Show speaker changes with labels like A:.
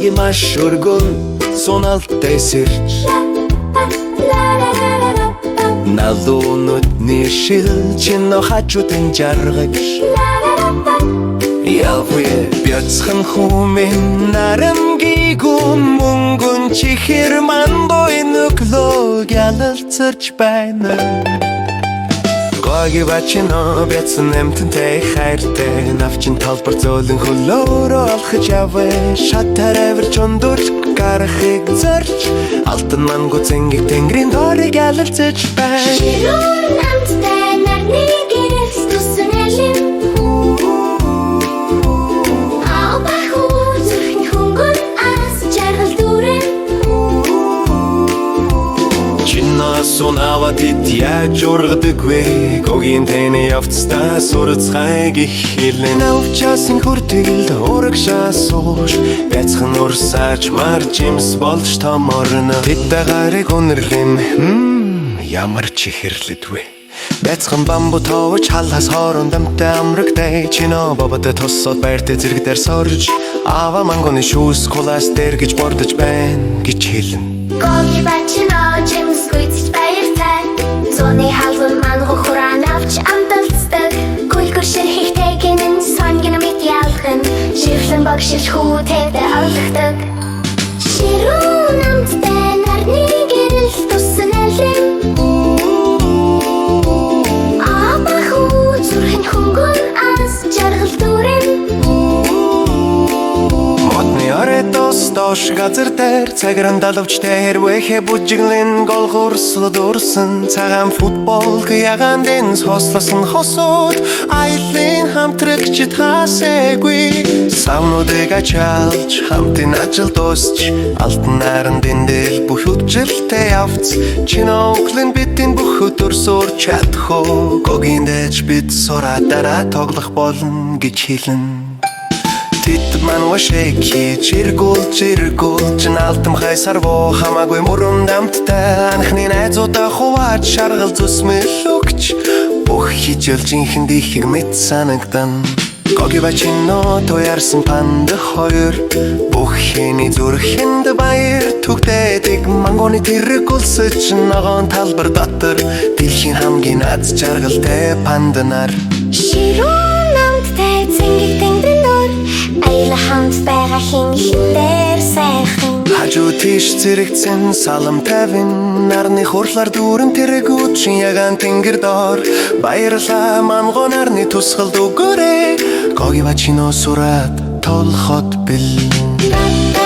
A: Гоги маш өргөн суналтай сэрч Налуунуудны шил чинь хажуудын жаргаж Явъя бяцхан хүмэн нарамгийгүн мөнгөн чихэр мандой нүглөө ялалцарч байна Гоги бачино бяцхан эмтэнтэй хайртай Навчин талбар зөөлөн хөлөөрөө алхаж явъя Шатар авирч ундурч гарахыг зорч Алтан мангу зэнгэг тэнгэрийн дорыг ялалцаж байна
B: Ширүүн амттай нарны гэрэлс тусан элэм
A: Сунавад яаж ургадаг вэ Гогийн тэний явцдаа сурцгайг их хэлэн Навчасын хүртэл урагшаа сууш Бяцхан урсаач мар жимс болж томорно Тэдэ гарыг үнэрлэн Ямар чихэрлэд вэ Бяцхан бамбу тоовч халхас хооронд амтай амрагтай Чино бабатай тусод байртай зэрэг дээр сорж Ава мангоны шүүс кулаас дээр гэж бордож байна гэж хэлэн
B: Гоги бачино жимс гүйцэж баяртай Зуны халгын мангу хураан авч амталцдаг Гүлгүр ширхихтэй гинэн сонгин мэт ялган Ширхлэн багшилж хүү тэвдэ алгахдаг Ширүүн амттай нарны гэрэл тусан элэм Абаху зүрхэн хөнгөн ас жаргал дүрэм
A: Дош газар дээр цагран далавчтай хэрвэхэ бүжиглэн гол хурслд урсан цагаан футбол ягаан дэнс хослосон хосууд аялын хамтрагчид хасээгүй савнуудыг ачаалж хамтын ажил дуусч алтан наран дэндэл бүх үджилтэй явц чинооглэн бидэн бүх өдөр сурч чадхоо гогийн дэж бид сураа дараа тоглох болно гэж хэлэн Тит ман вашеки чиргул алтам хайсарво хамаагүй мөрөнд амттай анхны найзуудаа хуваач шаргал зүсмэл өгч бүх хичээл жинхэнд ихийг мэд санагдан Гоги бачино тоярсан панд хоёр бүх хэний зүрхэнд баяр түгтээдэг мангоны тэрэг улсч ногоон талбар дотор дэлхийн хамгийн аз жаргалтай панданар
B: Ширүүн амттай зэнгэг тэнгэрийн дор Аяла хамт байгаа хингээр сайхан
A: Хажуу тийш зэрэгцэн салам тавин Нарны хурлаар дүүрэн тэрэгүүд чин ягаан тэнгэр дор Баярлаа мангу нарны тусгалд өгөөрэй Гоги бачино сураад толхот бэл